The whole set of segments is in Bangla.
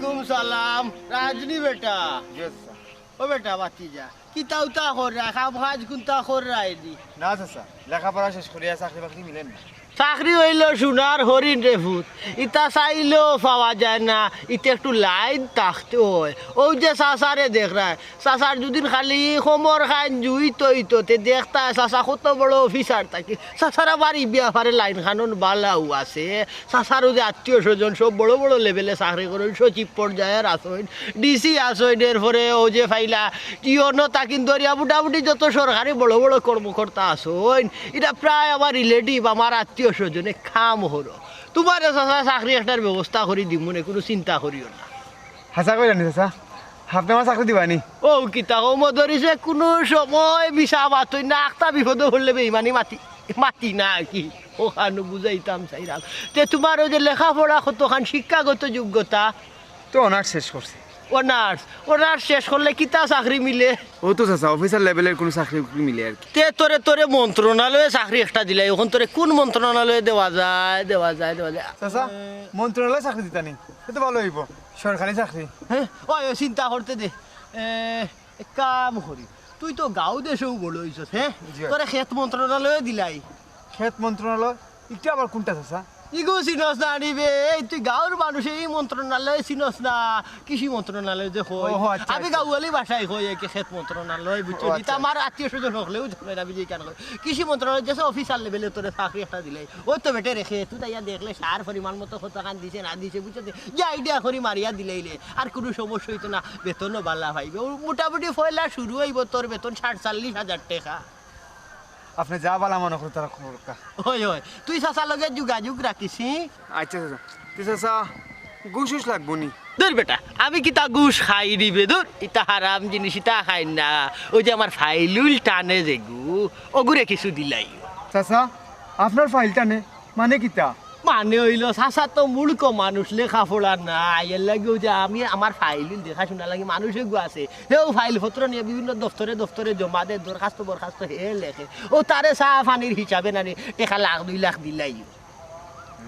वालेकुम सलाम राजनी बेटा ओ बेटा बाती जा কিতা উতা কর রাখা ভাজ কুনতা কর রাইদি না চাচা লেখাপড়া শেষ করিয়া চাকরি বাকরি মিলেন না চাকরি হইল সোনার হরিণ রে ভূত ইতা চাইলেও পাওয়া যায় না ইতে একটু লাইন থাকতে হয় ও যে চাচারে দেখ রা চাচার দুদিন খালি সমর খান জুই তৈতে দেখতা চাচা কত বড় অফিসার থাকি চাচারা বাড়ি বিয়া ফারে লাইন খানন বালাও আছে চাচারও যে আত্মীয় স্বজন সব বড় বড় লেভেলে চাকরি করেন সচিব পর্যায়ের আসইন ডিসি আসইন এরপরে ও যে ফাইলা টিওনো তাকিন দরিয়া বুটাবুটি যত সরকারি বড় বড় কর্মকর্তা আসইন এটা প্রায় আমার রিলেটিভ আমার আত্মীয় স্বজনে খাম হলো তোমার চাচা চাকরি একটার ব্যবস্থা করে দিব না কোনো চিন্তা করিও না হাসা কই জানি চাচা আপনি আমার চাকরি দিবানি ও কিতা ও মদরিছে কোনো সময় বিষা বাতই না একটা বিপদ হলে বেইমানি মাতি না কি ওখানে বুঝাইতাম চাইরাম তে তোমার ওই যে লেখাপড়া কতখান শিক্ষাগত যোগ্যতা তো অনার্স শেষ করছি অনার্স শেষ করলে কিতা চাকরি মিলে ও তো চাচা অফিসার লেভেলের কোনো চাকরি মিলে আর কি তে তোরে মন্ত্রণালয়ে চাকরি একটা দিলাই এখন তোরে কোন মন্ত্রণালয়ে দেওয়া যায় চাচা মন্ত্রণালয়ে চাকরি দিতানি সে তো ভালো হইব সরকারি চাকরি হ্যাঁ ওই চিন্তা করতে দে কাম করি তুই তো গাঁও দেশেও বড় হইছস হ্যাঁ তোরে ক্ষেত মন্ত্রণালয়ে দিলাই ক্ষেত মন্ত্রণালয় একটু আবার কোনটা চাচা ইগো চিনস না নিবে এই তুই গাঁওর মানুষ এই মন্ত্রণালয় চিনস না কৃষি মন্ত্রণালয় যে হয় আমি গাঁওয়ালি ভাষায় কই একে ক্ষেত মন্ত্রণালয় বুঝছো এটা আমার আত্মীয় স্বজন হলেও জানে না বুঝি কেন কৃষি মন্ত্রণালয় যে অফিসার লেভেলে তোরে চাকরি একটা দিলাই ওই তো বেটে রেখে তুই তাইয়া দেখলে সার পরিমাণ মতো কতখান দিছে না দিছে বুঝছো যে আইডিয়া করি মারিয়া দিলাইলে আর কোনো সমস্যা হইতো না বেতনও বালা পাইবে মোটামুটি পয়লা শুরু হইব তোর বেতন ৪৭,০০০ টাকা আপনি যা বালা মনে করো তারা খবর কা ওই তুই চাচার লগে যোগাযোগ রাখিস আচ্ছা চাচা তুই চাচা ঘুষ লাগবো নি দূর বেটা আমি কি তা ঘুষ খাই দিবে দূর ইতা হারাম জিনিস ইতা খাই না ওই যে আমার ফাইলুল টানে যে ওগুরে কিছু দিলাই চাচা আপনার ফাইল টানে মানে কিতা মানে হইল চাচা তো মূর্খ মানুষ লেখাপড়া নাই এর লাগে যে আমি আমার ফাইল দেখাশোনা লাগে মানুষে গু আছে সেও ফাইল পত্র নিয়ে বিভিন্ন দফতরে জমা দেয় বরখাস্ত হে লেখে ও তারে চা পানির হিসাবে নানি টেকা ১,০০,০০০-২,০০,০০০ দিলাই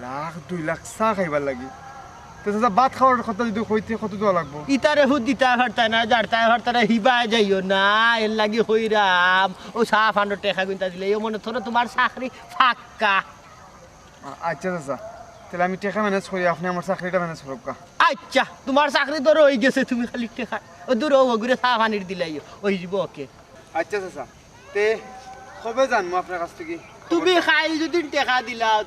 ১,০০,০০০-২,০০,০০০ চা খাইবার লাগি তো চাচা ভাত খাওয়ার কথা যদি কইতে কত দেওয়া লাগবো ইতারে হুদ দিতা পারতা না জারতা পারতা হিবা যাইও না এর লাগে হইরাম ও চা পানোর টেকা গুনতা দিলে ও মনে ধরো তোমার চাকরি ফাঁকা আচ্ছা চাচা তাহলে আমি টাকা ম্যানেজ করি আপনি আমার চাকরিটা ম্যানেজ করব আচ্ছা তোমার চাকরি তো রয়ে গেছে তুমি খালি টাকা ও দূর ওগুরে চা পানির দিলাই ওই যাব ওকে আচ্ছা চাচা তে কবে জানবো আপনার কাছ থেকে তুমি খাইল যদি টাকা দিলাও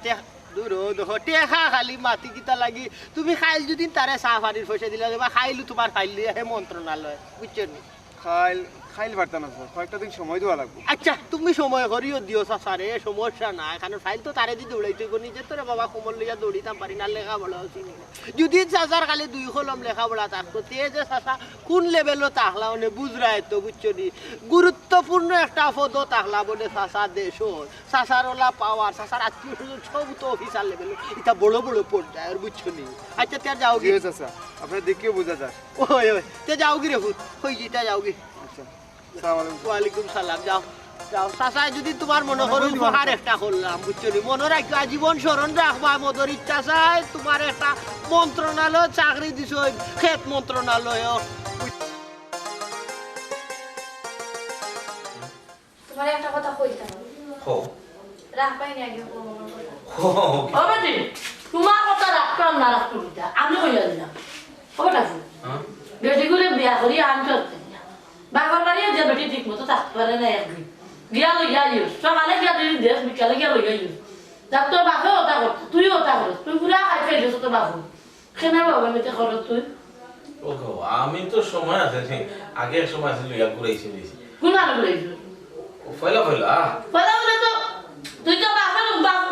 দূর দেখো টেকা খালি মাটি কিতা লাগি তুমি খাইল যদি তারে চা পানির পয়সা দিলা বা খাইলু তোমার ফাইল দিয়ে হে মন্ত্রণালয় বুঝছো নি খাইল পারতাম না স্যার কয়েকটা দিন সময় দেওয়া লাগবে আচ্ছা তুমি সময় করিও দিও চাচারে সমস্যা নাই কারণ ফাইল তো তারে দিয়ে দৌড়াইতে নিজে তোরে বাবা কোমল লইয়া দৌড়িতাম পারি না লেখাপড়া চিনি না যদি চাচার খালি ২ কলম লেখাপড়া থাকতো তে যে চাচা কোন লেভেলও তাহলা মানে বুঝরায় তো বুঝছো নি গুরুত্বপূর্ণ একটা পদও তাহলা বলে চাচা দেশ চাচার ওলা পাওয়ার চাচার আত্মীয় স্বজন সব তো অফিসার লেভেল এটা বড় বড় পর্যায়ের বুঝছো নি আচ্ছা তে যাও গিয়ে চাচা আপনার দেখিও বোঝা যায় ওই তে যাও গিয়ে হুত হই যেটা যাও গিয়ে ওয়ালাইকুম সালাম যাও চাচা যদি তোমার মনে করো উপহার একটা করলাম বুঝছো নি মনে রাখো আজীবন স্মরণ রাখবা মদরির চাচাই তোমার একটা মন্ত্রণালয় চাকরি দিছ ক্ষেত মন্ত্রণালয় তোমার একটা কথা কইতাম রাখবাই না আগে ও বেটি তোমার কথা রাখতাম না রাখতো আমি কইয়া দিলাম ও বেটি বেটিগুলো বিয়া করি আনতে বাবার বাড়ি যে বেটি ঠিক মতো থাকতে পারে না একদিন গিয়া লইয়া ইউজ সকালে গিয়া দিন দেশ বিকালে গিয়া লইয়া ইউজ যাক তোর বাপে ওটা কর তুই ওটা কর তুই পুরা খাই ফেলিস তোর বাবু কেনা বাবা মেতে কর তুই ওগো আমি তো সময় আছে আগে এক সময় আছে লইয়া ঘুরাইছি দিছি কোন আর ঘুরাইছি ও ফয়লা বলে তো তুই তো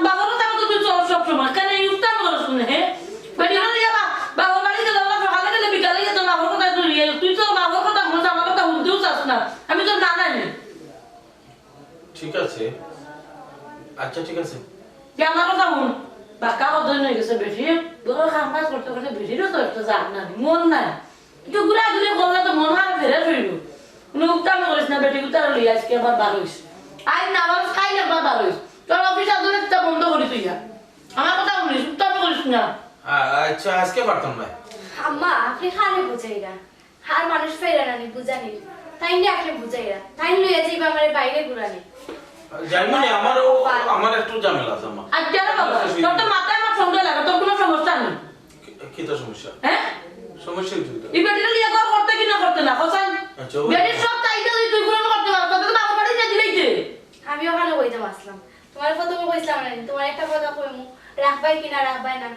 বাবার কথা তুই সব সময় কেন ইউজটা করছ না হে বেটি না দিয়া বাবার বাড়ি গেল না সকালে গেলে বিকালে গিয়ে তোর বাবার কথা তুই তুই তো বাবার কথা বলছ আমার কথা শুনতেও চাস না আমি তোর না জানি ঠিক আছে আচ্ছা ঠিক আছে যে আমার কথা শুন বাক্কা কথা হয়ে গেছে বেশি বড় কাজ করতে করতে বেশিরও তো একটা জান না মন নাই কিন্তু ঘুরা ঘুরে বললে তো মন আর ফেরে ফিরব কোনো উত্তাম করিস না বেটি উত্তার লই আজকে আবার বার হইস আজ না আবার খাইলে আবার বার হইস তোর অফিস আদরে বন্ধ করি তুই আমার কথা শুনিস উত্তাম করিস না আচ্ছা আজকে পারতাম না আম্মা আপনি খারে বুঝাইরা আর মানুষ ফেরা নানি বুঝানি তাই না আপনি বুঝাইরা তাই লইয়া যাইবা আমার বাইরে ঘুরানি জানি আমার একটু ঝামেলা আছে আম্মা আচ্ছা বাবা তোর তো মাথায় আমার সঙ্গে লাগা তোর কোনো সমস্যা নেই কি তো সমস্যা হ্যাঁ সমস্যা কি তো এই বেটিটা লিয়া করতে কি না করতে না কোসাই আচ্ছা বেটির সব চাইতে তুই পূরণ করতে পারছ তোর তো বাবা বাড়ি যা দিলাইতে আমি ওখানে কইতাম আসলাম তোমার প্রথমে কইছিলাম না তোমার একটা কথা কইমু রাখবাই কিনা রাখবাই না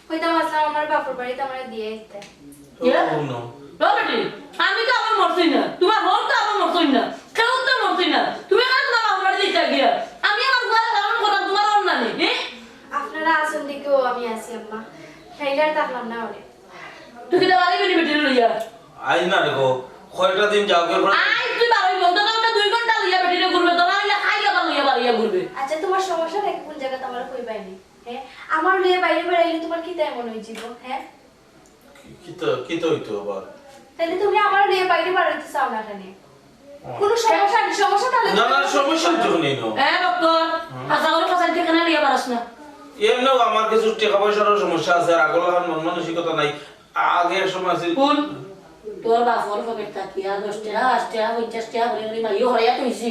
কইতাম আসলাম আমার বাপর বাড়িতে আমরা দিয়ে আসতে নো বেটি আমি তো আমার মরছই না তোমার হোক তো আমার মরছই না কেউ তো মরছই না তুমি কেন তোমার বাপর বাড়ি দিতে গিয়া আমি আমার ঘরে লালন করা তোমার অন্য নেই হ্যাঁ আপনারা আসুন দিকেও আমি আসি আম্মা খাইলার থাকলাম না ওরে তুই কি বাড়ি বেটি বেটি লইয়া আই না দেখো কয়টা দিন যাও কে আই তুই বাড়ি বলতো না 2 ঘন্টা লইয়া বেটিরে ঘুরবে তো না হইলে খাইলা বা লইয়া বাড়িয়া ঘুরবে আচ্ছা তোমার সমস্যাটা কোন জায়গাতে আমরা কই পাইনি হ্যাঁ আমার লইয়া বাইরে বেরাইলে তোমার কি তাই মনে হইছিল হ্যাঁ কি তো হইতো আবার তাহলে তুমি আমার লইয়া বাইরে বাড়াইতে চাও না কেন কোনো সমস্যা নেই সমস্যা তাহলে না সমস্যা তো নেই নো বক্কর আসাউর কাছে কেন লইয়া বাড়াস না এমনিও আমার কিছু টাকা পয়সার সমস্যা আছে আর আগলার মন মানসিকতা নাই আগে এক সময় আছে কোন তোর বাপর পকেট থাকিয়া 10 টাকা 8 টাকা 50 টাকা বলে মাইও হরিয়া তুইছি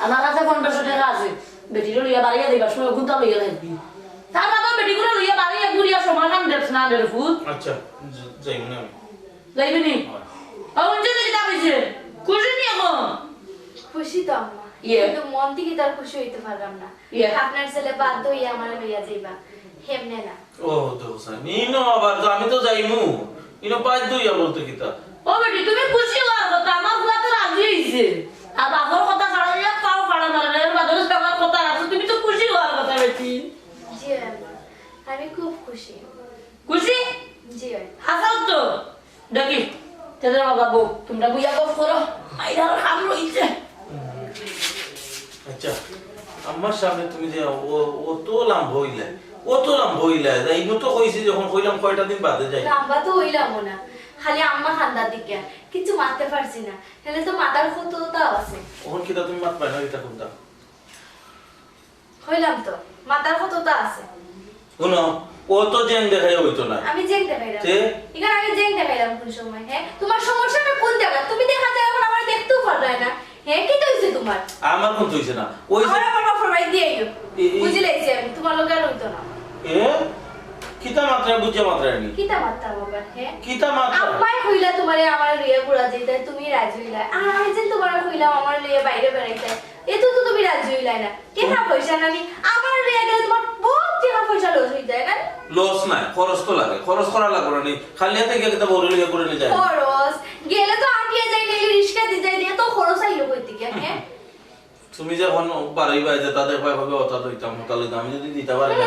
আমার কাছে 1500 টাকা আছে বেটিরে লইয়া বাড়িয়া দিবা সময় গুনতা লইয়া যাবি তার বাবা বেটিগুলো লইয়া বাড়িয়া ঘুরিয়া সময় কাম দেছ না দের ফুট আচ্ছা যাই না যাইবি নি অঞ্জলি দিতা কইছে খুশি নি এখন খুশি তো আম্মা কিন্তু মন থেকে তার খুশি হইতে পারলাম না আপনার ছেলে বাধ্য হইয়া আমার লইয়া যাইবা হেমনে না ও দোসা নিনো আবার তো আমি তো যাইমু ইনো পাঁচ দুই বলতে কিতা ও বেটি তুমি খুশি হওয়ার কথা আমার বুয়া তো রাজি হইছে আর বাবার কথা ছাড়াইয়া পাও পাড়া না এর বাদলে আমার কথা আছে তুমি তো খুশি হওয়ার কথা বেটি জি আম্মা আমি খুব খুশি খুশি জি হাসাও তো দেখি তেদের বাবু তোমরা বুয়া গপ করো আইদার খাম রইছে আচ্ছা আমার সামনে তুমি যে ও তো লাম্ব হইলা তাই ইনো তো কইছি যখন কইলাম কয়টা দিন বাদে যাই লাম্বা তো হইলাম না খালি আম্মা খান্দা দিকে কিছু মারতে পারছি না তাহলে তো মাথার ক্ষতটা আছে ওখান কিতা তুমি মাত পাই না এটা কোনটা হইলাম তো মাথার ক্ষতটা আছে শুনো ও তো জেন দেখাই হইতো না আমি জেং দেখাইলাম তে এখানে আমি জেং দেখাইলাম কোন সময় হ্যাঁ তোমার সমস্যাটা কোন জায়গা তুমি দেখা যায় এখন আমার দেখতেও পারলাই না হ্যাঁ কি হইছে তোমার আমার কোন হইছে না ওই যে আমার বাপর বাড়ি দিয়ে আইও বুঝলাইছি আমি তোমার লগে আর হইতো না এ কিতা মাত্রা বুঝে মাত্রা নি কিতা মাত্রা বাবা হ্যাঁ কিতা মাত্রা আম্মাই কইলা তোমারে আমার লইয়া ঘুরা যাইতে তুমি রাজি হইলা আর আমি যে তোমার কইলাম আমার লইয়া বাইরে বেরাইতে এতো তো তুমি রাজি হইলা না টাকা পয়সা নানি আমার লইয়া গেলে তোমার বহুত টাকা পয়সা লস হই যায় না লস না খরচ তো লাগে খরচ করা লাগবে না খালি হাতে গিয়ে কিতা বড় লিয়া করে নিয়ে যায় খরচ গেলে তো আটিয়ে যাই নেলি রিস্কা দি যাই দিয়ে তো খরচ আইলো কইতে কি হ্যাঁ তুমি যখন বাড়ি বাইরে তাদের ভাই ভাবে অতা দইতাম তাহলে আমি যদি দিতে পারি না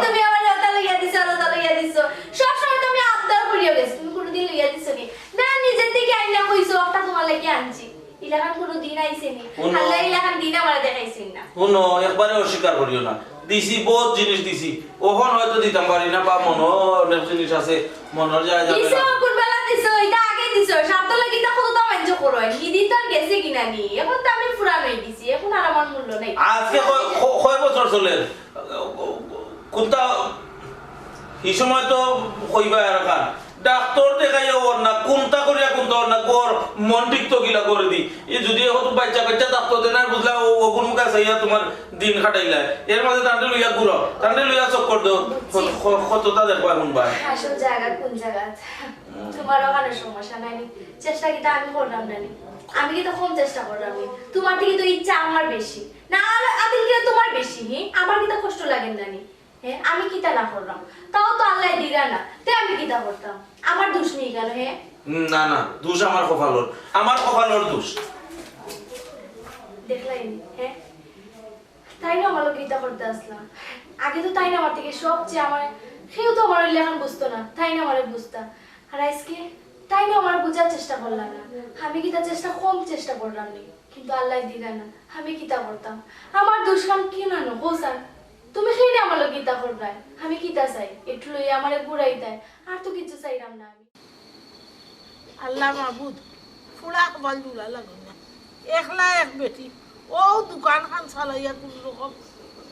তুমি আমার লতা লইয়া দিছো লতা লইয়া দিছো সব সময় তুমি আবদার করিয়া গেছ তুমি কোনদিন লইয়া দিছো নি না নিজে থেকে আইনা কইছো একটা তোমার লাগি আনছি ইলাকান কোনো দিন আইছে নি আল্লাহ ইলাকান দিন আমার দেখাইছেন না শুনো একবারে অস্বীকার করিও না দিছি বহুত জিনিস দিছি ওখন হয়তো দিতাম পারি না বা মনো অনেক জিনিস আছে মনের যায় যাবে দিছো কোন বেলা দিছো এটা আগে দিছো সাত লাগি তা কত মাইজ করো নিদি তো গেছে কিনা নি এখন তো আমি পুরান হই দিছি এখন আর আমার মূল্য নাই আজকে কয় বছর চলে কোনটা এই সময় তো কইবা আর কান ডাক্তার দেখাইয়া ওর না কোনটা করিয়া কোনটা ওর না গোর মন ঠিক তো গিলা করে দি এই যদি এখন বাচ্চা বাচ্চা ডাক্তার দেনা বুঝলা ও কোন মুখে চাইয়া তোমার দিন কাটাইলা এর মাঝে তান্ডে লইয়া ঘুরো তান্ডে লইয়া চক্কর দাও কতটা দেখবা এখন ভাই আসল জায়গা কোন জায়গা তোমার ওখানে সমস্যা নাই চেষ্টা কি তা আমি করলাম না আমি কি তো কম চেষ্টা করলাম তোমার থেকে তো ইচ্ছা আমার বেশি না আদিল কি তোমার বেশি আমার কি তো কষ্ট লাগে না হ্যাঁ আমি কিতা না করলাম তাও তো আল্লাহ দিরা না তে আমি কিতা করতাম আমার দোষ নেই কেন হ্যাঁ না না দোষ আমার কপালর দোষ দেখলাই হ্যাঁ তাই না আমার কিতা করতে আসলাম আগে তো তাই না আমার থেকে সবচেয়ে আমার কেউ তো আমার লেখান বুঝতো না তাই না আমার বুঝতা আর আজকে তাই না আমার বোঝার চেষ্টা করলাম না আমি কিতা চেষ্টা কম চেষ্টা করলাম নি কিন্তু আল্লাহ দিরা না আমি কিতা করতাম আমার দোষ কাম কি না নো হোসান তুমি খেয়ে আমার লোক গীতা করবাই আমি কিতা চাই একটু লইয়া আমারে ঘুরাই দেয় আর তো কিছু চাইলাম না আমি আল্লাহ মাহবুদ ফুড়া কবাল দুলা লাগুন না একলা এক বেটি ও দোকান খান চালাইয়া কোন রকম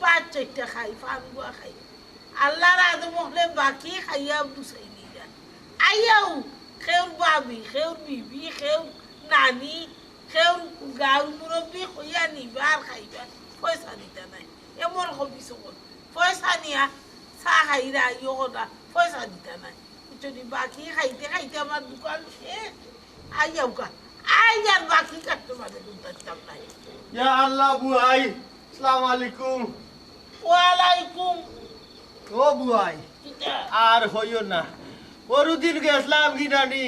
5-4টা খাই পান গুয়া খাই আল্লাহর আদম হলে বাকি খাইয়া বুঝাই নিয়া আইয়াও খেউর বাবি খেউর বিবি খেউ নানি খেউর গাঁর মুরব্বী হইয়া নিবার খাইবার পয়সা দিতে নাই এমন হবি সকল পয়সা নিয়া চাহ খাইরা ইয়ে করা পয়সা দিতে নাই যদি বাকি খাইতে খাইতে আমার দোকান শেষ আইয়াও কা আইয়ার বাকি কাস্টমারে দিতাম নাই ইয়া আল্লাহ বুয়াই আসসালামু আলাইকুম ওয়ালাইকুম ও বুয়াই আর হইও না পরদিন গেছলাম কিনানি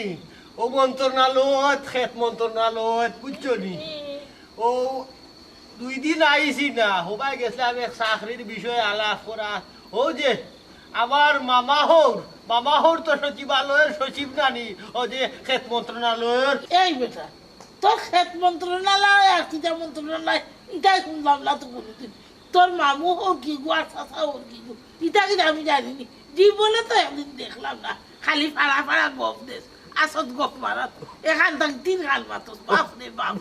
ও মন্ত্রণালয় ক্ষেত মন্ত্রণালয় বুঝছো নি ও 2 দিন আইছি না সবাই গেছিলাম এক চাকরির বিষয়ে আলাপ করা ও যে আমার মামা হর তো সচিবালয়ের সচিব নানি ও যে ক্ষেত মন্ত্রণালয়ের এই বেটা তোর ক্ষেত মন্ত্রণালয় আর কিতা মন্ত্রণালয় এটাই শুনলাম না তো কোনোদিন তোর মামু হোক কি গো আর চাচা হোক কি গো এটা কিন্তু আমি জানিনি জীবনে তো একদিন দেখলাম না খালি ফাড়া গপ দেশ আসত গপ মারাত এখান থেকে 3 গাল মাতো বাপ রে বাপ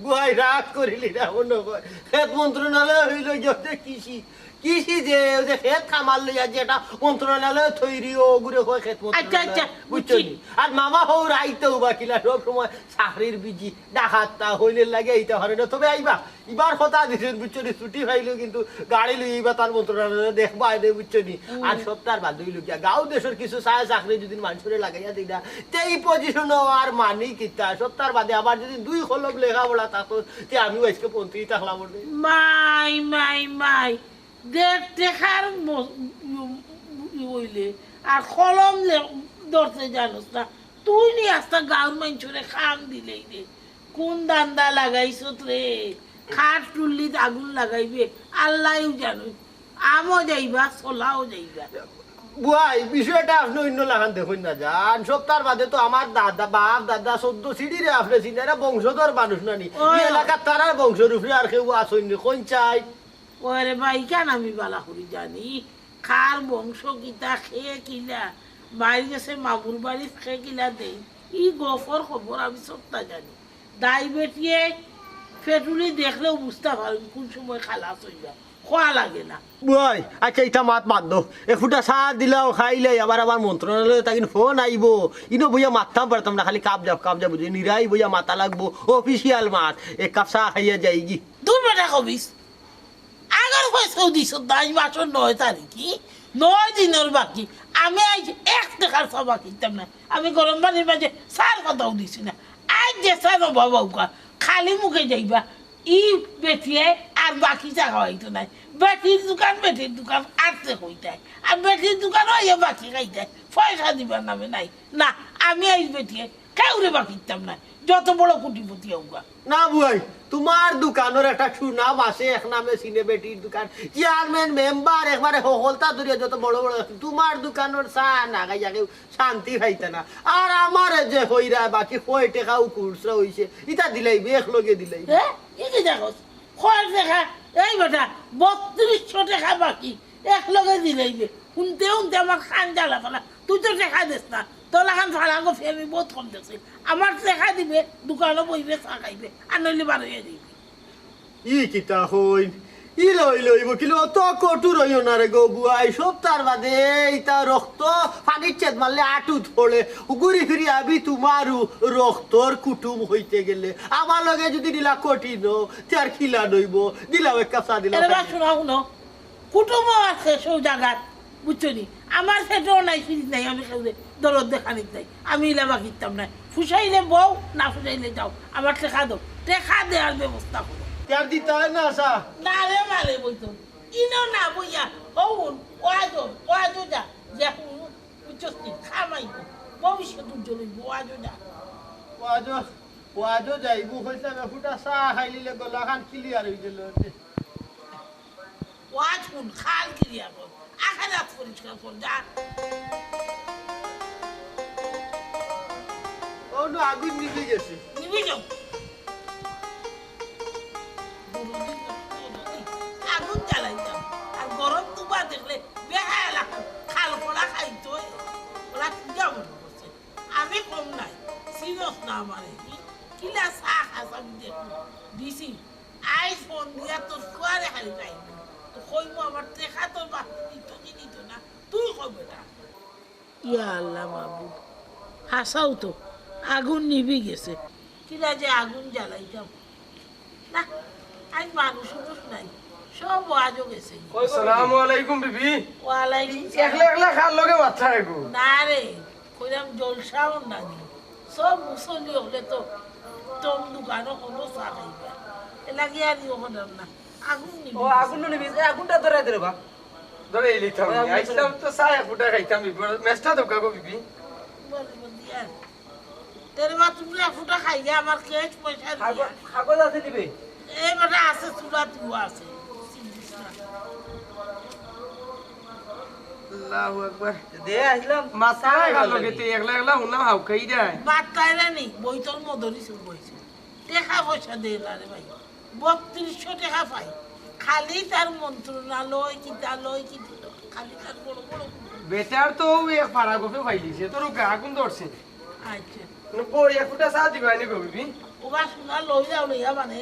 বুয়াই রাগ করিলি না মনে কর ক্ষেত মন্ত্রণালয় হইল যে কৃষি যে ক্ষেত খামার লইয়া যেটা মন্ত্রণালয় তৈরি ও ঘুরে কয় ক্ষেত মন্ত্রণালয় বুঝছো নি আর মামা হও রাইতেও বা কিলা সব সময় চাকরির বিজি ডাকাতটা হইলে লাগে এইটা হয় না তবে আইবা এবার কথা দিছেন বুঝছো নি ছুটি পাইলেও কিন্তু গাড়ি লইবা তার মন্ত্রণালয় দেখবা আইলে বুঝছো নি আর সপ্তাহের বাদ হইল গিয়া গাঁও দেশের কিছু চায় চাকরি যদি মানুষের লাগাইয়া দিই না এই পজিশন আর মানি কিতা সপ্তাহের বাদে আবার যদি 2 কলম লেখাপড়া থাকতো তে আমিও আজকে পন্থী থাকলাম মাই দেড় টেকার হইলে আর কলম ধরতে জানোস না তুই নি আস্তা গাঁর মানুষরে খাম দিলেই রে কোন দান্দা লাগাইছ রে খাট টুল্লিত আগুন লাগাইবে আল্লাহও জানো আমও যাইবা চলাও যাইবা বুয়াই বিষয়টা আপনি অন্য লাগান দেখুন না যান সপ্তাহের বাদে তো আমার বাপ দাদা 14 সিঁড়িরে আপনি চিনারা বংশধর মানুষ নানি এলাকার তারা বংশের উপরে আর কেউ আসেননি কোন চাই ওরে ভাই কেন আমি বালা করি জানি খার বংশ গীতা খেয়ে কিলা বাড়ি গেছে মামুর বাড়ি খেয়ে কিলা দেই ই গফর খবর আমি সবটা জানি দাই বেটিয়ে ফেটুলি দেখলেও বুঝতে পারবি কোন সময় খালাস হয়ে যায় খোয়া লাগে না বুয়াই আচ্ছা এটা মাত দো এফুটা চা দিলাও খাইলে আবার আমার মন্ত্রণালয়ে তাকিন ফোন আইবো ইনো বইয়া মারতাম পারতাম না খালি কাপ যা বুঝি নিরাই বইয়া মাথা লাগবো অফিসিয়াল মাত 1 কাপ চা খাইয়া যাইগি দূর বেটা কবিস আগর পয়সাও দিছ 10 মাসের 9 তারিখি 9 দিনের বাকি আমি আজ 1 টাকার চা বাকি দিতাম না আমি গরম পানির মাঝে চার কথাও দিছি না আজ যে চা বাবা খালি মুখে যাইবা ই বেটিয়ে আর বাকি চা খাওয়াইতো নাই বেটির দোকান আটতে হইতায় আর বেটির দোকান হইয়া বাকি খাইতায় পয়সা দিবার নামে নাই না আমি আজ বেটিয়ে কেউরে বাকি দিতাম না যত বড় কোটিপতি হোগা না বুয়াই তোমার দোকানের একটা সুনাম আছে এক নামে সিনে বেটির দোকান চেয়ারম্যান মেম্বার একবারে হলতা ধরিয়া যত বড় তোমার দোকানের চা না গাইয়া কেউ শান্তি পাইতে না আর আমার যে হইরা বাকি 100 টাকাও কুড়ছে হইছে ইটা দিলাই বেখ লগে দিলাই কি দেখো 100 টাকা এই বেটা 3200 টাকা বাকি এক লগে দিলাই শুনতে আমার খান জ্বালা ফেলা তুই তো টাকা দিস না তোলা খান ফালাগো ফেমি বহুত কম দেখছি আমার টাকা দিবে দোকানে বইবে চা খাইবে আর নইলে বার হয়ে দিবে ই কিতা হইন ই লইব কিলো অত কটু রইও না রে গো বুয়াই সপ্তাহের বাদে ইটা রক্ত ফানির চেত মারলে আটুত পড়ে ঘুরি ফিরি আবি তোমারও রক্তর কুটুম হইতে গেলে আমার লগে যদি দিলা কঠিন তার খিলা নইব দিলাও 1 কাপ চা দিলাম শুনো কুটুমও আছে সব জায়গাত বুঝছো নি আমার সেটাও নাই ফিরিজ নাই আমি খেয়ে দরদ দেখানিত নাই আমি ইলাবা কিনতাম না ফুসাইলে বউ না ফুসাইলে যাও আমার টেকা দাও টেকা দেওয়ার ব্যবস্থা করো তার দিতে হয় না চা না রে মালে বইতো ইনো না বইয়া হউন ওয়াজো যা দেখুন বুঝছস নি খামাইব ভবিষ্যৎ উজ্জ্বল হইব ওয়াজো যাইব কইতাম ফুটা চা খাইলিলে গলা খান ক্লিয়ার হই গেল ওয়াজ কোন খাল ক্লিয়ার কর আখারাত পরিষ্কার কর যা নো আগুন নিভে গেছে নিবি যাও আগুন জ্বালাইতাম আর গরম তুবা দেখলে বেহায়া লাগতো খাল পড়া খাইতো ওরা কেমন করছে আমি কম নাই সিরিয়াস না আমার কিলা চা খাস আমি দেখবো দিছি আইফোন দিয়া তোর সোয়ারে খালি পাইব তো কইব আমার দেখা তোর বাপ নিত কি নিত না তুই কই বেটা ইয়া আল্লাহ মাহবুব হাসাও তো আগুন নিভে গেছে কিরা যে আগুন জ্বালাইতাম না আজ মানুষ নাই সব আজও গেছে আসসালামু আলাইকুম বিবি ওয়ালাইকুম একলা একলা খার লগে মাথা রেগু না রে কইলাম জলসাও নানি সব মুসলি হলে তো তোর দোকানও কোনো চা খাইবা এলাকি আর ইয়ে হলাম না আগুন নিবি আগুন নিবি আগুনটা ধরে দে বা ধরে এলিতাম আইছিলাম তো চা এক ফুটা খাইতাম বিবি মেসটা দোকা গো বিবি তেরে মা তুমি ফুটা খাইলে আমার কেজ পয়সা দিয়া কাগজ আছে দিবে এই বেটা আছে চুলা তুয়া আছে আল্লাহু আকবার দে আসলাম মাথা খার লগে তে একলা একলা হুনাম হাউ খাই দেয় বাতাই রানি বইতল মদরি শুরু হয়েছে টাকা পয়সা দে না রে ভাই 3200 টাকা পাই খালি তার মন্ত্রণালয় কিতালয় কি খালি তার বড় বড় বেটার তো এক পাড়া গফে ফাইলিছে তোর আগুন ধরছে আচ্ছা বড় এক ফুটা চা দিবা নি গো বিবি ওবা শোনা লই যাও লইয়া মানে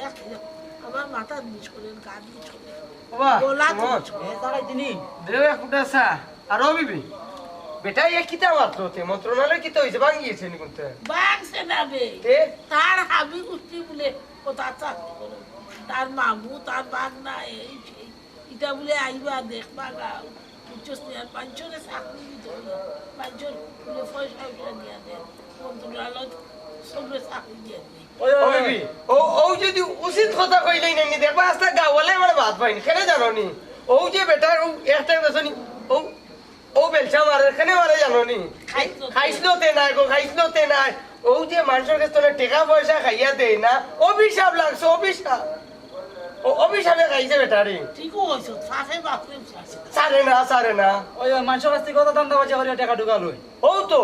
আমার মাথা নিচ করে গা নিচ করে বাবা গোলা সুমন, এ তাকাই দিনি দেও এক ফুটা চা আর ও বিবি বেটা এক কিতা মাত্র তে মন্ত্রণালয় কিতা হইছে ভাঙিয়েছে নি কোনতে বাংসে না বে তে তার হাবি গুষ্টি বলে কথা চাকরি করে তার মামু তার বাঘ না এই সেই এটা বলে আইবা দেখবা গাও উচ্চস নিয়ার পাঁচজনে চাকরি দিতে হইয়া পাঁচজন বলে পয়সা উঠে দিয়া দেন মন্ত্রণালয় সবরে চাকরি দিয়ে দেয় ও বিবি ও যদি উচিত কথা কইলেই নাই দেখবা আস্তা গাওয়ালে মানে ভাত পাইনি কেন জানো নি ও যে বেটা ও একটা বেসনি ও বেলচা মারে কেন মারে জানো নি খাইছলো তে নাই গো খাইছলো তে নাই ও যে মানুষের কাছে টাকা পয়সা খাইয়া দেয় না অভিশাপ লাগছে অভিশাপ ও অভিশাপে খাইছে বেটারে ঠিকও হয়েছে সাফে বাপরে সারে না ওই মানুষের কাছ থেকে কত দাম দাম করে টাকা ঢুকা লই ও তো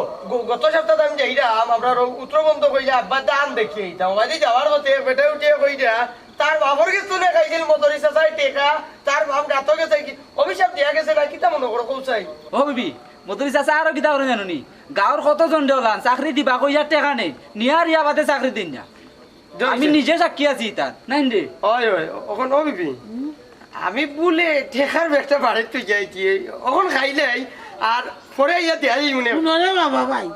গত সপ্তাহে আমি যাইরাম আপনার উত্তরবন্ধ কইলে আব্বা দান দেখি এইতাম ওই যাওয়ার মতে বেটা উঠে কইরা তার বাপর কিছু না খাইছিল মদরি চাচাই টেকা তার বাপ গাত গেছে কি অভিশাপ দিয়া গেছে না কিতা মনে করো কৌচাই ও বিবি মধুরি চাচা আরো কিতা করে জানুনি গাঁৱৰ কতজন দেওলান চাকরি দিবা কইয়া টেকা নেই নিয়ার ইয়া বাদে চাকরি দিন না আমি নিজে সাক্ষী আছি তার নাই রে ওই ওখন ও বিবি আমি বলে ঠেকার ব্যাগটা বাড়িতে তুই যাই দিয়ে ওখন খাইলাই আর পরে ইয়া দেয়াই মনে শুনরে বাবা ভাই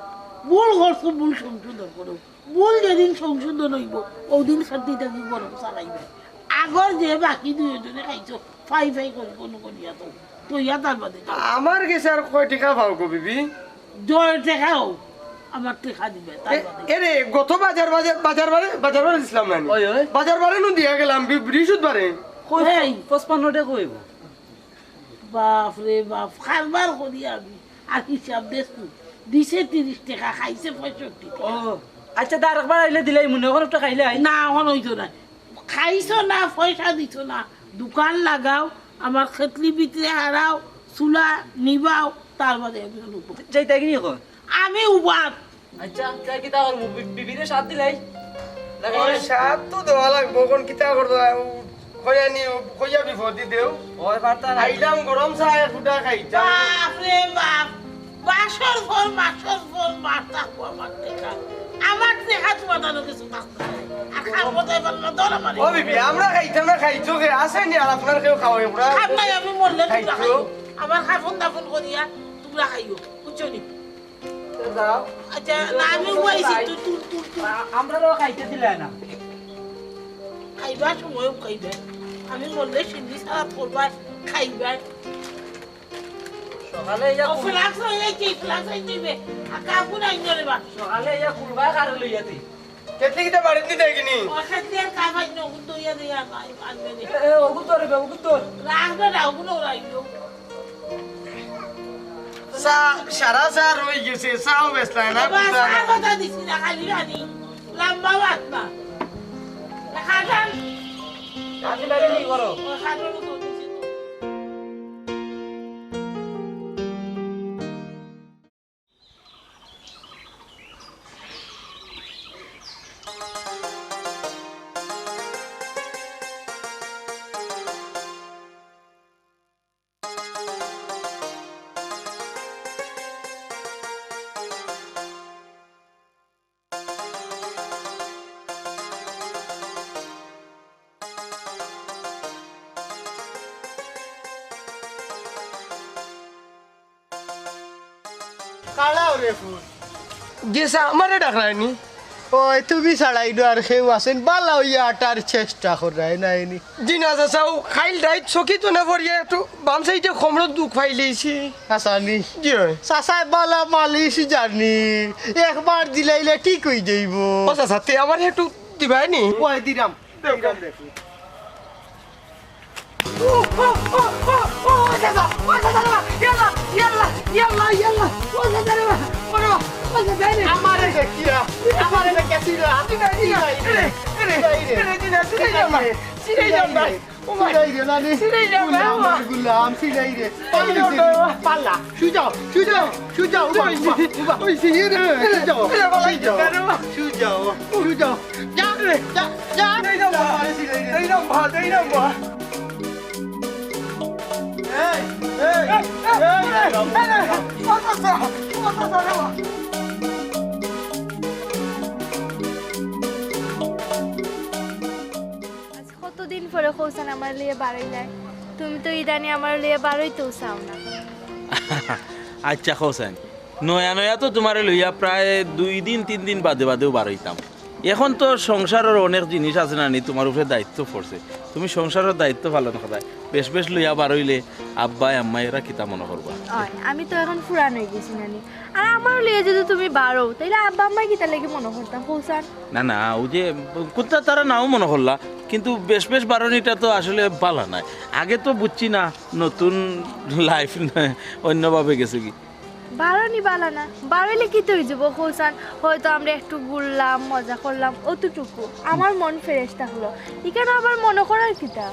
ভুল করছো ভুল সংশোধন করো ভুল যেদিন সংশোধন হইব ওদিন শান্তি থাকি গরম চালাইবে আগর যে বাকি দুজনে খাইছো ফাই ফাই করে কোনো করিয়া তো তুইয়া তার বাদে আমার কাছে আর কয় টাকা পাও গো বিবি জয় টেকাও আমার টেকা দিবে তার বাদে এরে গত বাজার বারে দিছিলাম না ওই ওই বাজার বারে নু দিয়া গেলাম বৃহস্পতি বারে কই এই 55 টাকা কইব বাপ রে বাপ কারবার করি আমি আর হিসাব দেখু দিছে 30 টাকা খাইছে 65 ও আচ্ছা তার একবার আইলে দিলাই মনে ওখানে একটা খাইলে আই না এখন হইতো না খাইছো না পয়সা দিছো না দোকান লাগাও আমার খেতলি বিক্রি হারাও চুলা নিবাও তার বাদে যাই তাই কিনি কই আমি উবাদ আচ্ছা তাই কিতা করব বিবিরে সাথ দিলাই ওই সাত তো দেওয়া লাগবো কোন কিতা করবো কইয়া বিপদি দেও ওই পারতা না আইলাম গরম চা এক ফুটা খাইতাম বাপ রে বাপ বাসর ফল মাসর ফল মারতা আমার টেকা আমার টেকা তোমার দানো কিছু থাকতে আর খাবো তাই বললো দর আমার ও বিবি আমরা খাইতাম না খাইছো কে আসেনি আর আপনার কেউ খাওয়াই পুরা খাব নাই আমি মরলে তোমরা খাইছো? খাইও আমার খাফন দাফন করিয়া তোমরা খাইও বুঝছো নি যাও আচ্ছা না আমি উবাইছি তুই আমরাও খাইতে দিলাই না খাইবা সময়ও খাইবে আমি মরলে সিন্দি সারা করবা খাইবা সকালে ইয়া ফ্লাক্স হয়ে কি ফ্লাক্স হয়ে দিবে কাকু নাই নরে বা সকালে ইয়া কুলবা কার লইয়াতি কেতলি কিতা বাড়িতে দেয় কিনি ও খাতে কাবাই ন দুইয়া দিয়া নাই আনবে নি এ ওগুতরে বে ওগুতর রাখবে না ওগুলো রাইলো চা সারা চা রয়ে গেছে চাও বেসলাই না বাবা বুঝা না। কথা দিছি না খালি রানি লম্বা বাত না খাটান কাজে লাগে নি করো ও খাটান তো দিছি তো কালাও রে ফুল গেছা আমারে ডাকলানি ওই তুমি ছাড়াই আর কেউ আছেন বালা হইয়া আটার চেষ্টা করাই নাইনি জিনা চাচাও খাইল ডাইট চকি তো না পড়িয়া একটু বাম সাইডে খমরত দুঃখ পাইলেছি হাসানি জি হয় চাচাই বালা মালিশ জানি একবার দিলাইলে ঠিক হয়ে যাইব ও চাচা তে আমার একটু দিবাই নি ওই দিরাম দেখি আমারে দেখিয়া আমারে দেখিয়া গুলাম সিলাই রে পাল্লা সুজাও সুজাও সুজাও ওই সিরে সুজাও সুজাও সুজাও যা যা যা এই নাম ভাত এই নাম ভাত এই কতদিন পরে কৌশান আমার লিয়ে বাড়াইলাই তুমি তো ইদানি আমার লিয়ে বাড়াইতেও চাও না আচ্ছা হোসেন নয়া নয়া তো তোমার লইয়া প্রায় 2 দিন 3 দিন বাদে বাদেও বার হইতাম এখন তো সংসারের অনেক জিনিস আছে না নি তোমার উপরে দায়িত্ব পড়ছে তুমি সংসারের দায়িত্ব পালন করা বেশ বেশ লইয়া বার হইলে আব্বাই আম্মাই এরা কিতা মনে করবা আমি তো এখন ফুরান হয়ে গেছি নানি আর আমার লিয়ে যদি তুমি বাড়ো তাইলে আব্বা আম্মাই কিতা লেগে মনে করতাম কৌশান না না ও যে কোথা তারা নাও মনে করলা কিন্তু বেশ বেশ বারণিটা তো আসলে ভালো নাই আগে তো বুঝছি না নতুন লাইফ অন্যভাবে গেছে কি বাড়ানি বালা না বাড়াইলে কি তো হয়ে যাবো কৌশান হয়তো আমরা একটু ঘুরলাম মজা করলাম অতটুকু আমার মন ফ্রেশ থাকলো এখানে আবার মনে করার কিতা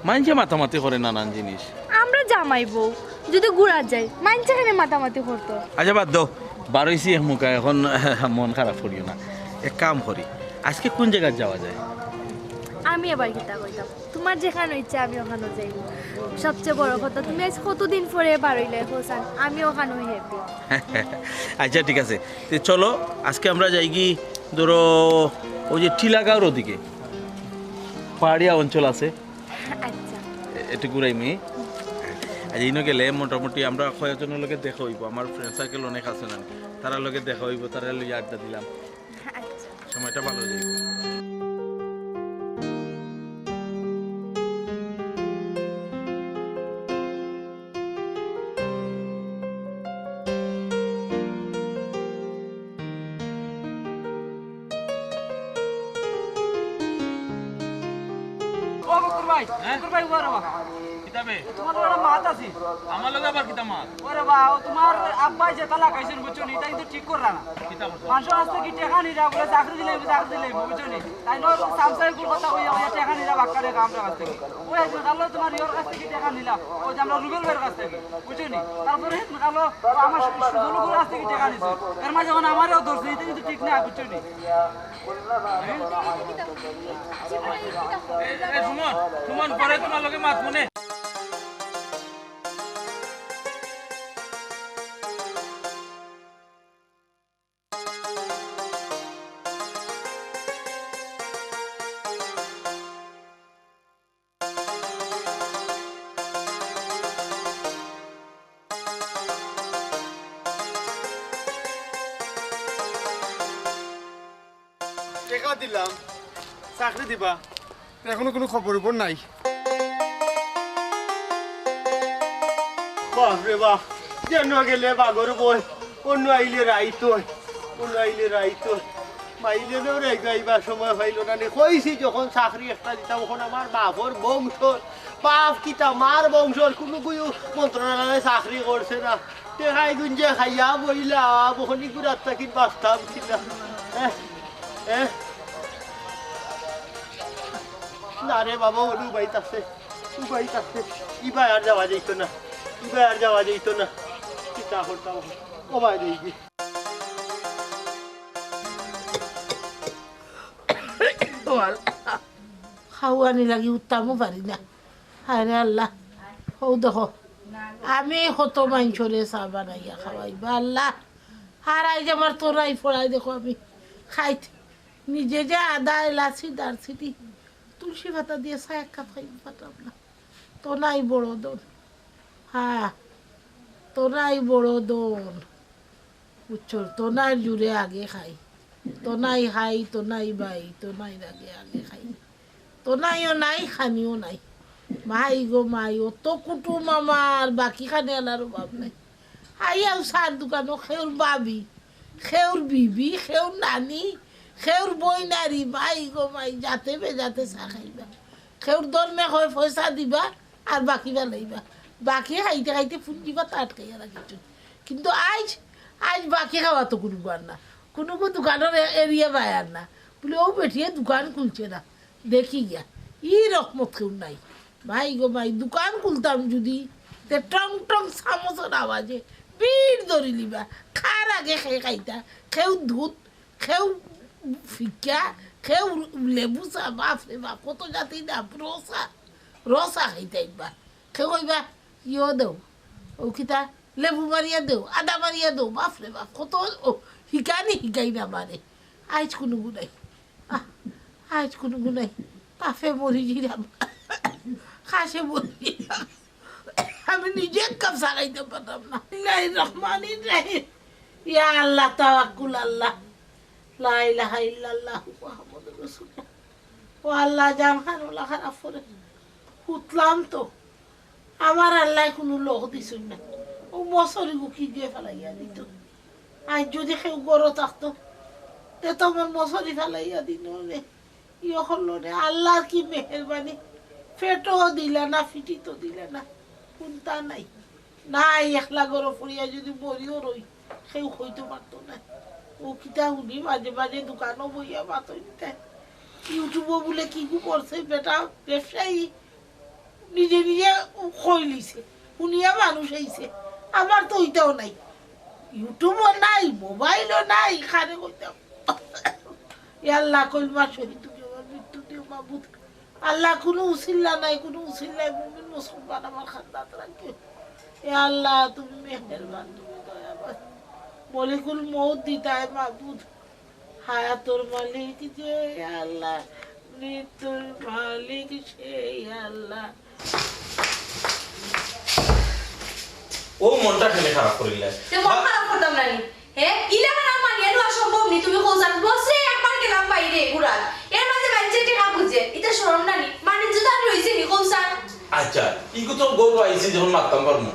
মানছে মাতামাতি করে নানান জিনিস আমরা জামাই বউ যদি ঘুরা যাই মানছে এখানে মাতামাতি করতো আচ্ছা বাদ দাও বারোইছি এক মুখা এখন মন খারাপ করিও না এক কাম করি আজকে কোন জায়গায় যাওয়া যায় আমি এবার কিতা কইতাম তোমার যেখানে ইচ্ছা আমি ওখানে যাইব সবচেয়ে বড় কথা তুমি আজ কতদিন পরে বাড়ইলে হোসান আমি ওখানে হ্যাপি আচ্ছা ঠিক আছে তো চলো আজকে আমরা যাই কি ধরো ওই যে টিলাগাঁওর ওদিকে পাহাড়িয়া অঞ্চল আছে আচ্ছা একটু ঘুরাই মেয়ে আজ ইনো গেলে মোটামুটি আমরা কয়েকজনের লোকে দেখা হইব আমার ফ্রেন্ড সার্কেল অনেক আছে না তারা লোকে দেখা হইব তারা লইয়া আড্ডা দিলাম আচ্ছা সময়টা ভালো যাইব আমার লগে আবার কিতা মাত ওরে বাবা তোমার আব্বাই যে তালা খাইছেন বুঝছো নি তাই কিন্তু ঠিক কররা না মানুষ আসতে কি টাকা নিরা বলে চাকরি দিলে বুঝছো নি তাই না সামসাই গুল কথা কইয়া ওই টাকা নিরা বাক্কারে কামরা কাছ থেকে ওই আছে কালো তোমার ইওর কাছ থেকে টাকা নিলা ওই যে আমরা রুবেল ভাইয়ের কাছ থেকে বুঝছো নি তারপরে কালো আমার সুজলুগুর কাছ থেকে টাকা নিছে এর মাঝে যখন আমারও দোষ দিতে কিন্তু ঠিক না বুঝছো নি সুমন সুমন পরে তোমার লগে মাত মনে টাকা দিলাম চাকরি দিবা এখনো কোনো খবর উপর নাই বাপরে বাপ যেন গেলে বাঘর বই অন্য আইলে রাইত মাইলেও রে গাইবার সময় হইল না কইছি যখন চাকরি একটা দিতাম তখন আমার বাপর বংশ বাপ কিতা মার বংশর কোনো কিছু মন্ত্রণালয়ে চাকরি করছে না টেকাই গুঞ্জে খাইয়া বইলা বখনি গুড়াত থাকি বাস্তাম ছিলাম না রে বাবা উবাইতাছে ইবা আর যাওয়া যাইত না চিন্তা করতাম কমাই দিই খাওয়ানি লাগি উঠতামও পারি না আরে আল্লাহ হৌ দেখো আমি কত মাংসরে চা বানাইয়া খাওয়াইবা আল্লাহ হারাই যে আমার তোরাই ফড়াই দেখো আমি খাইতে নিজে যে আদা এলাচি দারচিনি তুলসী পাতা দিয়ে চা এক কাপ খাইতে পারতাম না তো নাই বড় দন হ্যাঁ তো নাই বড় দন বুঝছো তো নাই জুড়ে আগে খাই তো নাই খাই তো নাই বাই তো নাই আগে আগে খাই তো নাইও নাই খানিও নাই মাই গো মাই অত কুটুম আমার বাকি খানে আনার অভাব নাই আইয়াও সার দোকানো খেউর বাবি খেউর বিবি খেউর নানি খেউর বই নারী মাই গো মাই যাতে বেজাতে চা খাইবা খেউর দরমে হয় পয়সা দিবা আর বাকি বেলাইবা বাকি খাইতে খাইতে ফুটিবা তাট খাইয়া রাখিছ কিন্তু আজ আজ বাকি খাওয়া তো কোনো গান না কোনো দোকানের এরিয়া বায়ার না বলে ও বেঠিয়ে দোকান খুলছে না দেখি গিয়া ই রকমত কেউ নাই ভাই গো ভাই দোকান খুলতাম যদি তে টং টং চামচের আওয়াজে পিঠ ধরি লিবা খার আগে খেয়ে খাইতা খেউ দুধ খেউ ফিকা খেউ লেবু চা বাপরে বাপ কত জাতি দাম রসা রসা খাইতাইবা খেউ কইবা ইয় দেও ও কিতা লেবু মারিয়া দেও আদা মারিয়া দেও বাপরে বাপ কত শিকানি শিকাই না মারে আজ কোনো গুনাই আজ কোনো গুনাই পাফে মরি দিলাম খাসে মরি দিলাম আমি নিজে কাপ সারাইতে পারতাম না লাই রহমান ইব্রাহিম ইয়া আল্লাহ তাওয়াক্কুল আল্লাহ লা ইলাহা ইল্লাল্লাহ মুহাম্মাদুর রাসূলুল্লাহ ও আল্লাহ জামান ওলা খারাপ করে উঠলাম তো আমার আল্লাহ কোনো লোক দিছুন না ও মশরি গুকি দিয়ে ফেলাইয়া দিত আজ যদি কেউ গরো থাকতো তে তো আমার মশারি ফেলাইয়া দিন ইয়ে হলো রে আল্লাহর কি মেহরবানি ফেটও দিলা না ফিটি তো দিলা না কোনটা নাই নাই একলা গরো ফুরিয়া যদি মরিও রই সেও হইতে পারতো না ও কিতা শুনি মাঝে মাঝে দোকানও বইয়া মাতো নিতে ইউটিউবও বলে কি করছে বেটা ব্যবসায়ী নিজে নিজে কই লিছে শুনিয়া মানুষ আইছে আমার তো ওইটাও নাই ইউটিউবও নাই মোবাইলও নাই খানে কইতাম আল্লাহ কইলমা শহীদ তুমি আমার মৃত্যু দিও মাবুদ আল্লাহ কোনো উসিল্লা নাই কোনো উসিল্লাই মুমিন মুসলমান আমার খান্দাত রাখিও এ আল্লাহ তুমি মেহেরবান তুমি দয়াবান মলিকুল মৌত দিতায় মাবুদ হায়াতর মালিক যে আল্লাহ মৃত্যুর মালিক সেই আল্লাহ ও মনটা খেলে খারাপ করিলে তে মন খারাপ করতাম না নি হ্যাঁ ইলা না মানিয়ে নেওয়া সম্ভব নি তুমি কোজান বসে একবার গেলাম বাইরে ঘুরান এর মাঝে বাইরে টেকা বুঝে এটা শরম না নি মানে যদি আমি হইছে নি কোজান আচ্ছা ইগো তো গরু আইছে যখন মারতাম পারমু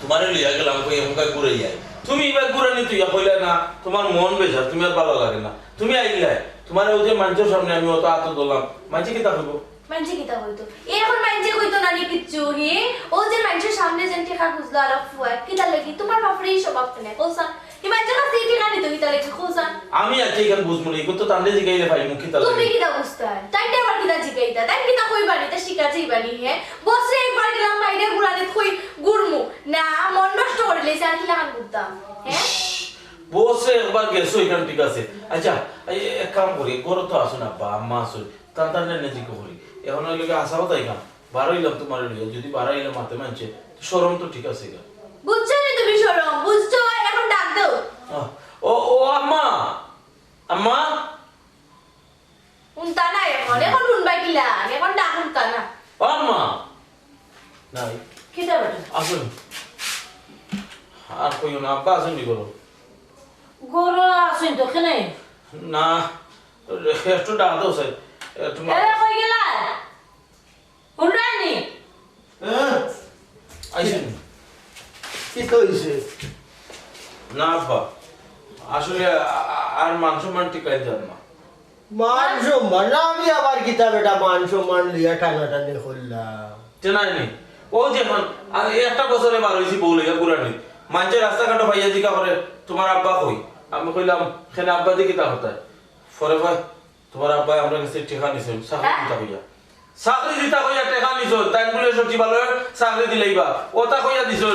তোমারে লিয়া গেলাম কই এমকা ঘুরে যাই তুমি এবার ঘুরে নি তুই কইলা না তোমার মন বেজার তুমি আর ভালো লাগে না তুমি আইলা তোমার ওই যে মানুষের সামনে আমি অত আত দিলাম মাঝে কি তা হইব মানছে কিতা হইতো এখন মানছে কইতো না নি কিচ্ছু হে ও যে মানছের সামনে যেন টেকা খুঁজলো আর ফুয়া কিতা লাগি তোমার বাপরে এই স্বভাব তো না কোজান কি মানছে না সেই টেকা নি তো কিতা লাগি কোজান আমি আজকে এখান বুঝমু না ইগো তো তান্ডে জিগাইলে ভাই মুখ কিতা লাগে তুমি কিতা বুঝতা তাইতে আবার কিতা জিগাইতা তাই কিতা কইবানি তা শিকা যাইবানি হে বসে একবার গেলাম বাইরে ঘুরানে কই গুরমু না মন নষ্ট করে লইছে আর কি লাগান করতাম হ্যাঁ বসে একবার গেছো এখান ঠিক আছে আচ্ছা এক কাম করি গরো তো আসো না বা আম্মা আসো তান্তানে নেজি করি এখন ওই লোকে আসাও তাই কাম বাড়াইলাম তোমার লিয়ে যদি বাড়াইলে মাতে মানছে শরম তো ঠিক আছে গা বুঝছো নি তুমি শরম বুঝছো এখন ডাক দাও ও ও আম্মা আম্মা উনতা না এখন উনবাই কিলা এখন ডাক উনতা না ও আম্মা নাই কিতা বলে আসুন আর কইও না আব্বা আসুন নি করো গরো আছে তো কেনে না একটু ডাক দাও স্যার একটু এরে কই গেলা হুনরানি আইসুন কি কইছে না আব্বা আসলে আর মান সম্মান টিকাই যান না মান সম্মান না আমি আবার কিতা বেটা মান সম্মান লিয়া টানাটানি করলাম চেনাই নেই ও যেমন আর একটা বছরে বার হয়েছি বউ লেগে পুরানি মানুষের রাস্তাঘাটে ভাইয়া জিকা করে তোমার আব্বা কই আমি কইলাম সেখানে আব্বা দিকে তা হতায় পরে ভাই তোমার আব্বা আমরা কাছে টেকা নিছেন চাকরি দিতা কইয়া চাকরি দিতা কইয়া টেকা নিছো তাই বলে সবজি ভালো চাকরি দিলেইবা ওটা কইয়া দিছো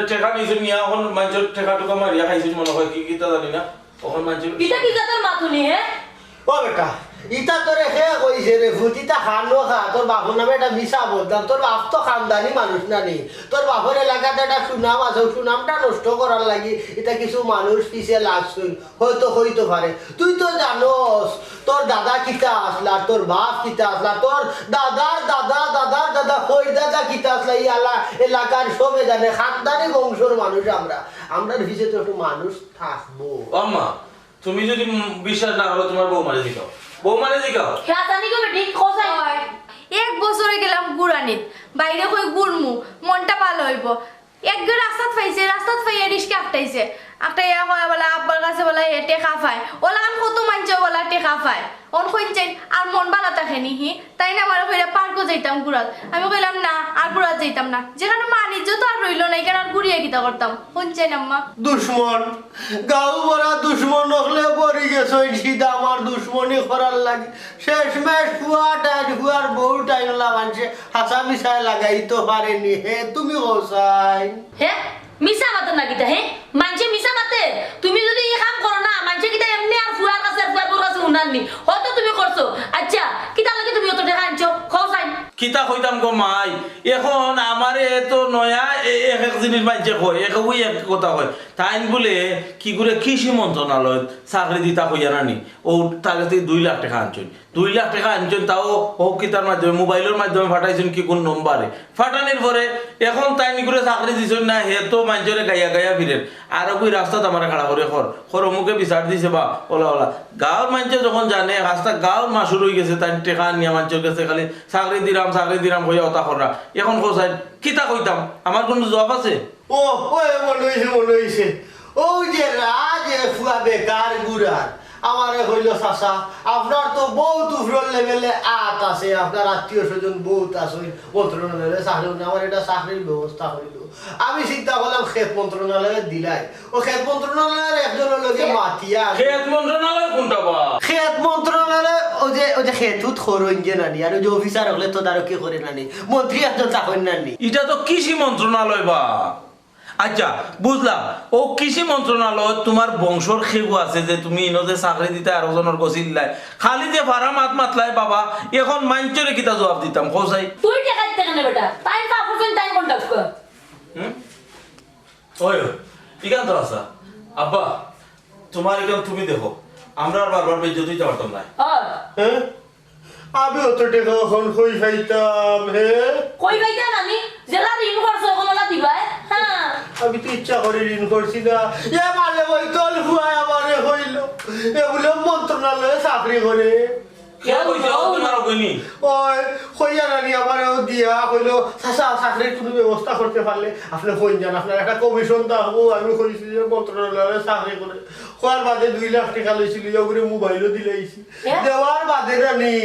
টেকা নিছো নিয়া এখন মানুষের টেকা টুকা মারিয়া খাইছো মনে হয় কি কিতা জানি না তখন মানুষের কিতা কিতা তোর মাতুনি হে ও বেটা ইটা তোরে হে কইছে রে ভূতিটা খানো খা তোর বাপর নামে একটা মিশা বলতাম তোর বাপ তো খানদানি মানুষ না নি তোর বাপর এলাকাতে একটা সুনাম আছে সুনামটা নষ্ট করার লাগি এটা কিছু মানুষ পিছিয়ে লাগছুন হয়তো হইতে পারে তুই তো জানোস তোর দাদা কিতা আসলা তোর বাপ কিতা আসলা তোর দাদার দাদা দাদার দাদা কই দাদা কিতা আসলা এই এলাকার সবে জানে খানদানি বংশর মানুষ আমরা আমরা ভিজে তো একটু মানুষ থাকবো। আম্মা তুমি যদি বিশ্বাস না করো তোমার বৌমারে জিগাও, বৌমারে জিগাও। খেয়া জানি গো বেটি খোঁজাই হয়। 1 বছরে গেলাম গুড়ানিত, বাইরে কই গুড়মু, মনটা ভালো হইব। একবার রাস্তাত পাইছে, রাস্তাত পাইয়া রিস্কে আটটাইছে, আটটাইয়া কয় বলে আব্বার কাছে বলে হে টেকা পায়, ওলা গান কত মানছে বলা টেকা পায়। অন কইছেন আর মন ভালো থাকে নিহি, তাই না আমার কইরা পার্কও যাইতাম গুড়াত। আমি কইলাম না আর গুড়াত যাইতাম না, যেখানে মানিজ্য তো আর রইল না, এখানে আর গুড়িয়ে গিতা করতাম। শুনছেন আম্মা? দুশ্মন গাঁও ভরা দুশ্মন হলে পড়ে গেছে সিধা আমার দুশ্মনী করার লাগে। শেষমেশ ফুয়ার বউ টাইনলা মানছে হাসা মিশায় লাগাইতে পারেনি। হে তুমি হোসাইন হে মিছা মাতে না কিতা? হে মানছে মিছা মাতে? তুমি যদি এই কাম করো না মানছে কিতা এমনি আর ফুয়ার কাছে ফুয়ার বউর কাছে উনাননি হয়তো তুমি করছো। আচ্ছা কিতা লাগে তুমি অত টাকা আনছো খোঁজাই কিতা কইতাম গো মাই, এখন আমারে তো নয়া এক এক জিনিস মানছে কয়, এক ওই এক কথা কয়। তাইন বলে কি করে কৃষি মন্ত্রণালয় চাকরি দিতা কইয়া নানি, ও তার কাছে 2 লাখ টাকা আনছেন, 2 লাখ টাকা আনছেন, তাও ও কিতার মাধ্যমে মোবাইলের মাধ্যমে ফাটাইছেন কি কোন নম্বরে ফাটানির পরে এখন তাইনি করে চাকরি দিছেন না। হে তো মাঞ্জরে গাইয়া গাইয়া ফিরেন আর ওই রাস্তাত আমার খাড়া করে খর অমুকে বিচার দিছে বা ওলা ওলা। গাঁৱৰ মানুষে যখন জানে রাস্তা গাঁৱৰ মাসুর হয়ে গেছে, তাই টেকা নিয়ে মানুষের কাছে খালি চাকরি দিলাম হইয়া ওটা করা। এখন কোথায় কিতা কইতাম, আমার কোনো জবাব আছে? ও মনে হয়েছে ওই যে রাজ ফুয়া বেকার গুড়ার আমারে হইল চাচা, আপনার তো বহুত উপর লেভেলে আত আছে, আপনার আত্মীয় স্বজন বহুত আছে মন্ত্রণালয়ে চাকরি, আমার এটা চাকরির ব্যবস্থা হইল। আমি চিন্তা করলাম ক্ষেত মন্ত্রণালয়ে দিলাই, ও ক্ষেত মন্ত্রণালয়ের একজনের লোকে মাতিয়া। ক্ষেত মন্ত্রণালয় কোনটা বা? ক্ষেত মন্ত্রণালয়ে ওই যে ক্ষেতুত খরণ যে নানি, আর ওই যে অফিসার হলে তদারকি করে নানি, মন্ত্রী একজন চাকরি নানি। এটা তো কৃষি মন্ত্রণালয় বা। আচ্ছা বুঝলাম, ও কৃষি মন্ত্রণালয় তোমার বংশর খেউ আছে যে তুমি ইনদে চাকরি দিতে আরো জনের গছিল্লাই, খালি যে ভাড়া মাতলাই বাবা। এখন মাঞ্চরে কিতা জবাব দিতাম কোসাই? তুই টাকা দিতে কেন বেটা? তাই কাপড় কিন তাই কন্টাক্ট কর। ওই ইকান তো আসা আব্বা, তোমার ইকান তুমি দেখো, আমরা আর বারবার বেজ্জত দিতে পারতাম না। হ্যাঁ আমি অত টাকা এখন কই পাইতাম? হে কই গাইতা নানি জেলা ঋণ করছো কোনলা দিবাই? হ্যাঁ আমি তো ইচ্ছা করে ঋণ করছি না। এ মানে ওই দল ভুয়ায় আমারে হইল, এগুলো মন্ত্রণালয়ে চাকরি করে। কে কইছে ও তোমার গনি? ওই কইয়া নানি আমারও দিয়া কইলো চাচা চাকরির কোনো ব্যবস্থা করতে পারলে আপনি কই যান, আপনার একটা কমিশন থাকবো। আমি কইছি যে মন্ত্রণালয়ে চাকরি করে। খোয়ার বাদে 2 লাখ টাকা লইছিল, ওগুলো মোবাইলও দিলাইছি। দেওয়ার বাদে রানি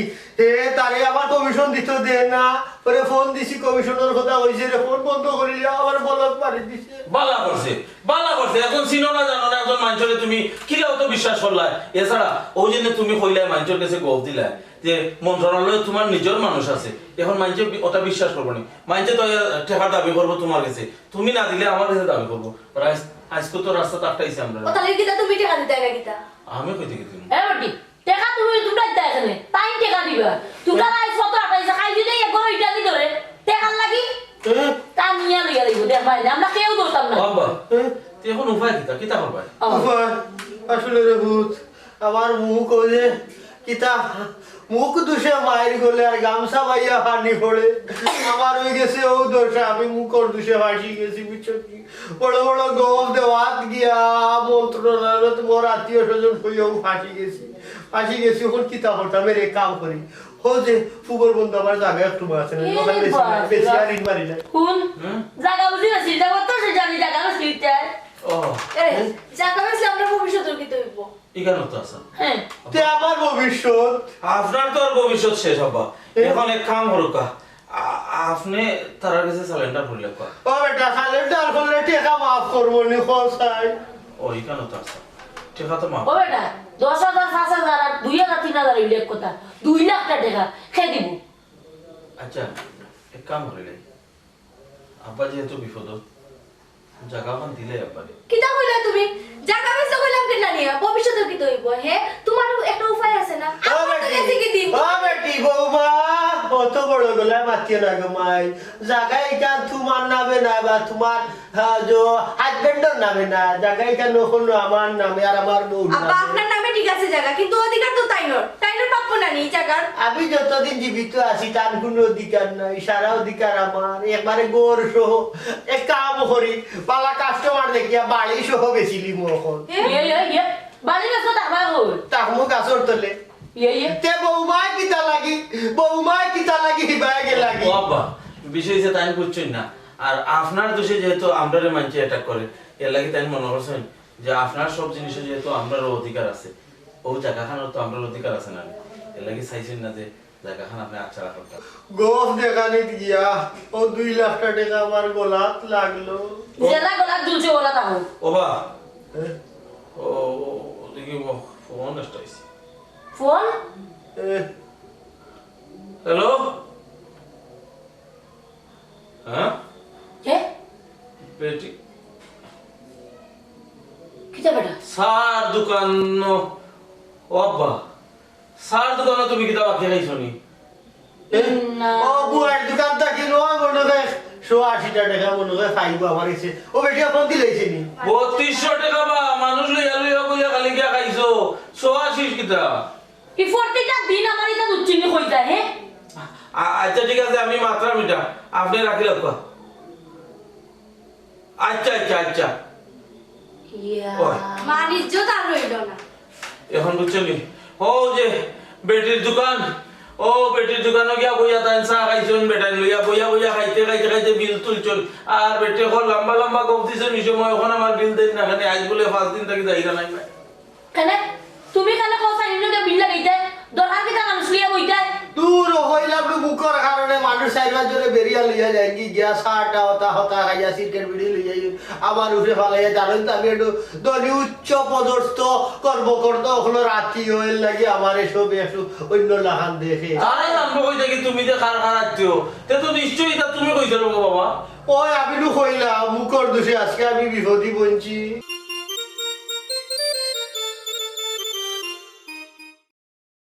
তারে আমার কমিশন দিতে দে না, পরে ফোন দিছি কমিশনের কথা কইছে রে, ফোন বন্ধ করিলে আমার বলক মারি দিছে। বালা করছে। এখন চিনো না জানো না একজন মানুষের তুমি কিলাও তো বিশ্বাস করলাই। এছাড়া ওই জন্য তুমি কইলাই মানুষের কাছে গপ দিলাই যে মন্ত্রণালয়ে তোমার নিজের মানুষ আছে, এখন মানুষে ওটা বিশ্বাস করবো না। মানুষে তো টাকার দাবি করবো তোমার কাছে, তুমি না দিলে আমার কাছে দাবি করবো। আজকে তো রাস্তা আটকাইছি আমরা। ও তাহলে কিতা তুমি টাকা দিতে গা কিতা? আমি কই থেকে দিই এ বটি টাকা তুমি তোমরা দিতে এখানে তাই টাকা দিবা। তোমরা আইছ কত আটাইছে খাই দিতে একবার ইটালি ধরে টাকা লাগি তা নিয়া লইয়া লইব দেখ ভাই আমরা কেউ দৌড়তাম না। বাবা তুই এখন উপায় কিতা করবা? আসলে রে ভূত আমার মুখ ওই যে কিতা মুখ দুষে মায়ের গলে আর গামছা বাইয়া পানি পড়ে আমার হয়ে গেছে ও দোষে। আমি মুখর দুষে ভাসি গেছি, বুঝছো কি? বড় বড় গপ দেওয়াত গিয়া মন্ত্রণালয় তোমার আত্মীয় স্বজন হইয়াও ফাঁসি গেছি। ওখান কিতা করতাম এর কাম করি হো যে ফুবর বন্ধু আমার জায়গা একটু আছে না, বেশি আর ইট মারি না। কোন জায়গা বুঝি না চিন্তা করতে সে জানি জায়গা বুঝতে ও জায়গা বুঝলে আমরা ভবিষ্যতের কি তৈব ইকানো তো আছে। হ্যাঁ তে আমার ভবিষ্যৎ আপনার তো আর ভবিষ্যৎ শেষ হবা। এখন এক কাম করুকা, আপনি তার কাছে সিলিন্ডার ভরলে কর। ও বেটা সিলিন্ডার করলে টাকা মাফ করবো নি খসাই। ও ইকানো তো আছে, টাকা তো মাফ। ও বেটা 10,000 5,000 আর 2,000 3,000 হইলে কথা 2 লাখ টাকা খেয়ে দিব। আচ্ছা এক কাম করিলে আব্বা যেহেতু বিপদ জায়গা মান দিলে আব্বারে কিতা কইলা তুমি? জায়গা বেচা কইলাম কেন নিয়া? ভবিষ্যতে কি হইব? হে তোমার একটা উপায় আছে না? আমার কাছে কি দিন? ও বেটি বৌমা অত বড় গলায় মাতিও না গো মাই জায়গা এটা তোমার নামে না বা তোমার হাজবেন্ডের নামে না জায়গা এটা হলো আমার নামে আর আমার বউ আব্বা আপনার নামে ঠিক আছে জায়গা কিন্তু অধিকার তো তাইনোর পাপ্পু না নি জায়গার আমি যতদিন জীবিত আছি তার কোনো অধিকার নাই সারা অধিকার আমার একবারে গোর সহ এক কাম করি পালা কাস্টমার দেখিয়া বাড়ি সহ বেচিলি মখন বাড়ি গেছো তারপর হল তাহমু গাছর তলে তে বৌমায় কিতা লাগি হিবায় লাগি ও আব্বা বিষয় হচ্ছে তাই বুঝছই না আর আপনার দোষে যেহেতু আমরারে মানছি অ্যাটাক করে এর লাগি তাই মনে করছেন যে আপনার সব জিনিসে যেহেতু আমরারও অধিকার আছে ও জায়গাখানোর তো আমরার অধিকার আছে না এর লাগি চাইছেন না যে জায়গাখান আপনি আচ্ছা রাখার গোফ দেখানি দিয়া ও 2 লাখ টাকা আমার গলাত লাগলো জেলা গলাত দুলছে ওলা তাও ও বা ও দেখি ফোন আসছে ফোন হ্যালো হ্যাঁ কে বেটি কিটা বেটা সার দোকান ও আব্বা সার দোকান তুমি কি দাওয়া খেলাইছো নি না ও বুয়ার দোকান থাকি নয় মনে হয় 180 টাকা মনে হয় খাইবো আমার এসে ও বেটি ফোন দিলাইছে নি 3200 টাকা বা মানুষ লইয়া লইয়া কইয়া খালি গিয়া খাইছো 180 কিটা এই 40টা দিন আমার এটা দুচ্চিনি কই যায় হে আচ্ছা ঠিক আছে আমি মাত্রা মিটা আপনি রাখি রাখো আচ্ছা আচ্ছা আচ্ছা ইয়া মান ইজ্জত আর রইল না এখন বুঝছনি ও যে বেটির দোকান ও বেটির দোকানে গিয়া বইয়া তাই চা খাইছন বেটাই লইয়া বইয়া খাইতে খাইতে বিল তুলছন আর বেটে হল লম্বা লম্বা কমতিছেন এই সময় এখন আমার বিল দেন না খানে আজ বলে 5 দিন থেকে যাইরা নাই কেন তুমি কেন কথা ইনুকে বিল লাগাইতে দরকার কি তা মানুষ লিয়া বইতে দূর হইলাম বুকর কারণে মানুষ সাইবার জন্য বেরিয়া লইয়া যায় কি গিয়া সাটা হতা খাইয়া সিটের বিড়ি লইয়া আমার উঠে ফালাইয়া জানেন তো আমি একটু দলি উচ্চ পদস্থ কর্মকর্ত ওখানে রাত্রি হয়ে লাগে আমার এসব একটু অন্য লাগান দেখে আরে আমরা কই থাকি তুমি যে কার আত্মীয় তে তো নিশ্চয়ই তা তুমি কইছো বাবা ওই আমি তো হইলাম মুখর দোষে আজকে আমি বিপদী বঞ্চি